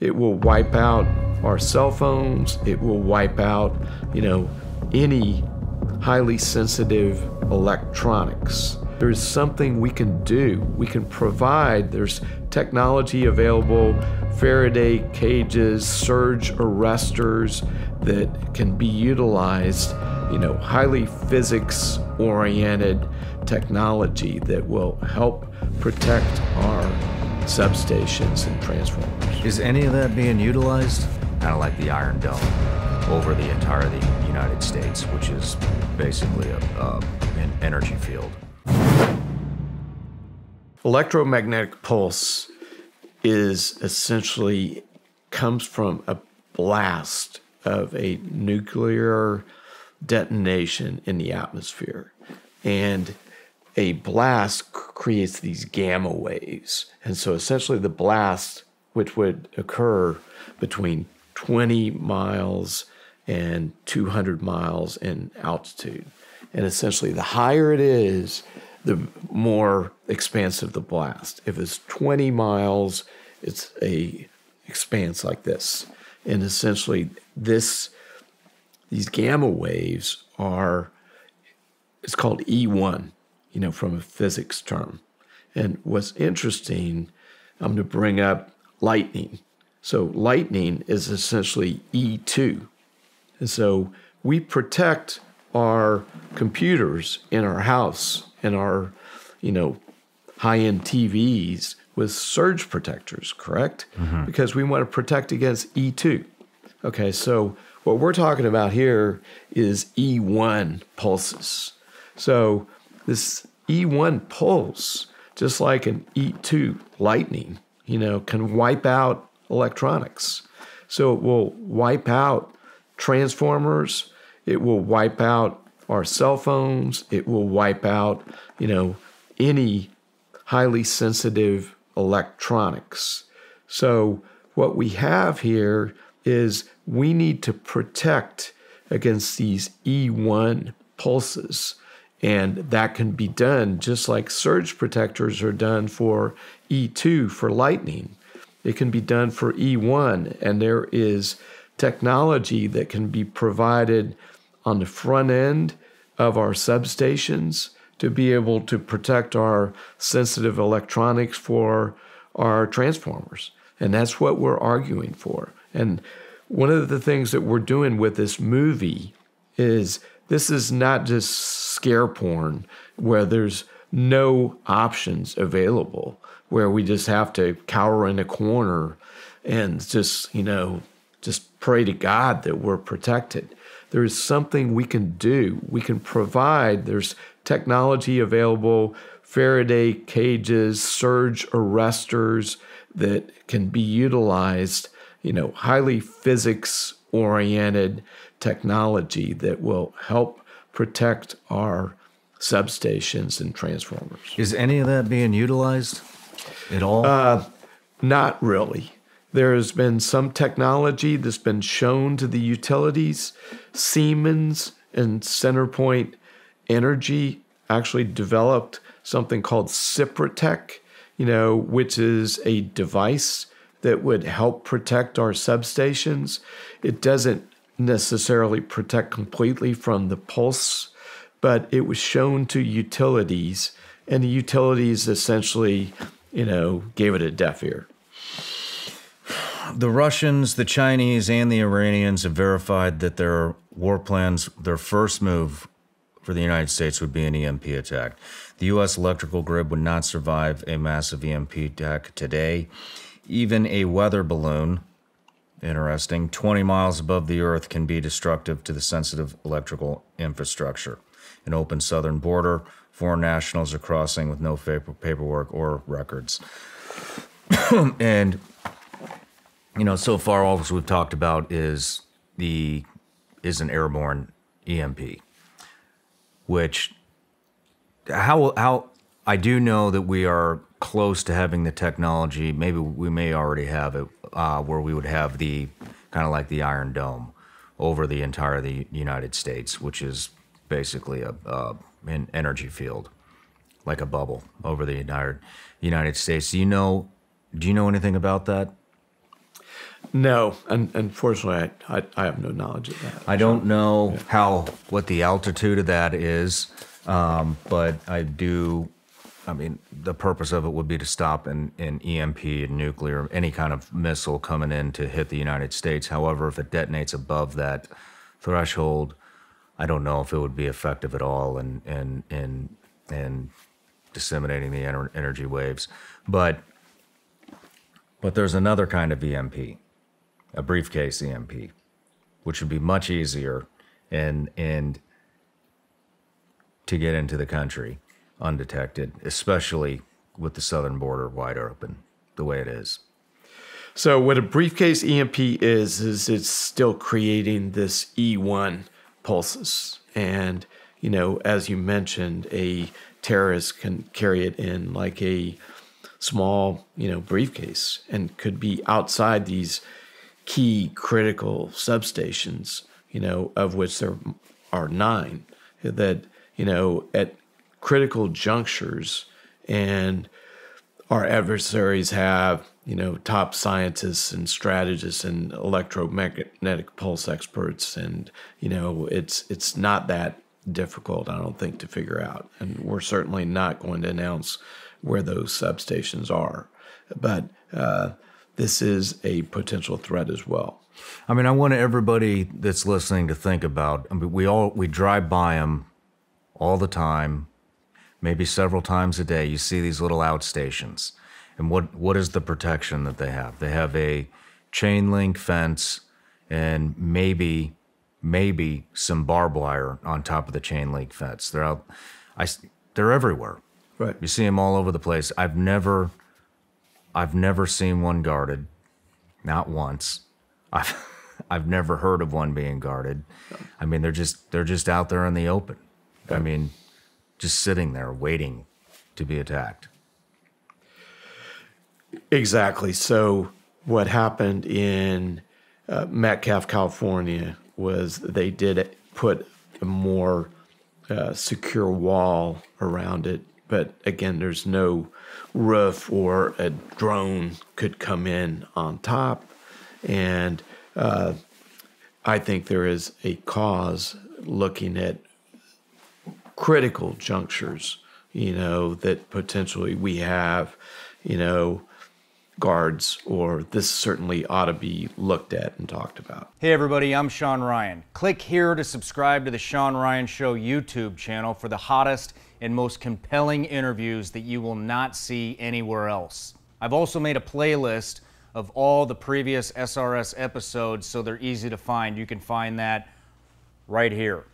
It will wipe out our cell phones. It will wipe out, any highly sensitive electronics. There's something we can do. We can provide. There's technology available, Faraday cages, surge arresters that can be utilized, highly physics-oriented technology that will help protect our substations and transformers. Is any of that being utilized? Kind of like the Iron Dome over the entire United States, which is basically an energy field. Electromagnetic pulse is essentially comes from a blast of a nuclear detonation in the atmosphere. And a blast creates these gamma waves. And so essentially the blast, which would occur between 20 miles and 200 miles in altitude. And essentially the higher it is, the more expansive the blast. If it's 20 miles, it's a expanse like this. And essentially these gamma waves it's called E1, from a physics term. And what's interesting, I'm going to bring up lightning. So lightning is essentially E2. And so we protect our computers in our house and our, high-end TVs with surge protectors, correct? Mm-hmm. Because we want to protect against E2. Okay, so what we're talking about here is E1 pulses. So this E1 pulse, just like an E2 lightning, can wipe out electronics. So it will wipe out transformers. It will wipe out our cell phones. It will wipe out, any highly sensitive electronics. So what we have here is we need to protect against these E1 pulses. And that can be done just like surge protectors are done for E2 for lightning. It can be done for E1, and there is technology that can be provided on the front end of our substations to be able to protect our sensitive electronics for our transformers. And that's what we're arguing for. And one of the things that we're doing with this movie is this is not just scare porn where there's no options available, where we just have to cower in a corner and just pray to God that we're protected. There is something we can do. We can provide. There's technology available, Faraday cages, surge arresters that can be utilized, highly physics-oriented technology that will help protect our substations and transformers. Is any of that being utilized at all? Not really. There has been some technology that's been shown to the utilities. Siemens and Centerpoint Energy actually developed something called Ciprotech, which is a device that would help protect our substations. It doesn't necessarily protect completely from the pulse, but it was shown to utilities, and the utilities essentially, gave it a deaf ear. The Russians, the Chinese, and the Iranians have verified that their war plans, their first move for the United States would be an EMP attack. The U.S. electrical grid would not survive a massive EMP attack today. Even a weather balloon, interesting, 20 miles above the Earth can be destructive to the sensitive electrical infrastructure. An open southern border, foreign nationals are crossing with no paperwork or records. And, so far all we've talked about is an airborne EMP, which how I do know that we are close to having the technology. Maybe we may already have it, where we would have the kind of like the Iron Dome over the entire United States, which is basically an energy field, like a bubble over the entire United States. Do you know anything about that? No, unfortunately, I have no knowledge of that. I don't know what the altitude of that is, but I do. I mean, the purpose of it would be to stop an EMP, and nuclear, any kind of missile coming in to hit the United States. However, if it detonates above that threshold, I don't know if it would be effective at all in disseminating the energy waves. But there's another kind of EMP, a briefcase EMP, which would be much easier and to get into the country undetected, especially with the southern border wide open the way it is. So what a briefcase EMP is it's still creating this E1 pulses. And, you know, as you mentioned, a terrorist can carry it in like a small, you know, briefcase and could be outside these key critical substations, you know, of which there are 9 that, you know, at critical junctures, and our adversaries have, you know, top scientists and strategists and electromagnetic pulse experts, and, you know, it's not that difficult, I don't think, to figure out. And we're certainly not going to announce where those substations are, but this is a potential threat as well. I mean, I want everybody that's listening to think about. I mean, we drive by them all the time. Maybe several times a day, you see these little outstations. And what is the protection that they have? They have a chain link fence and maybe some barbed wire on top of the chain link fence. They're everywhere. Right. You see them all over the place. I've never seen one guarded, not once. I've never heard of one being guarded. I mean, they're just out there in the open. I mean, just sitting there waiting to be attacked. Exactly. So what happened in Metcalf, California, was they did put a more secure wall around it. But again, there's no roof, or a drone could come in on top. And I think there is a cause looking at critical junctures, you know, that potentially we have, you know, guards, or this certainly ought to be looked at and talked about. Hey everybody, I'm Shawn Ryan. Click here to subscribe to the Shawn Ryan Show YouTube channel for the hottest and most compelling interviews that you will not see anywhere else. I've also made a playlist of all the previous SRS episodes, so they're easy to find. You can find that right here.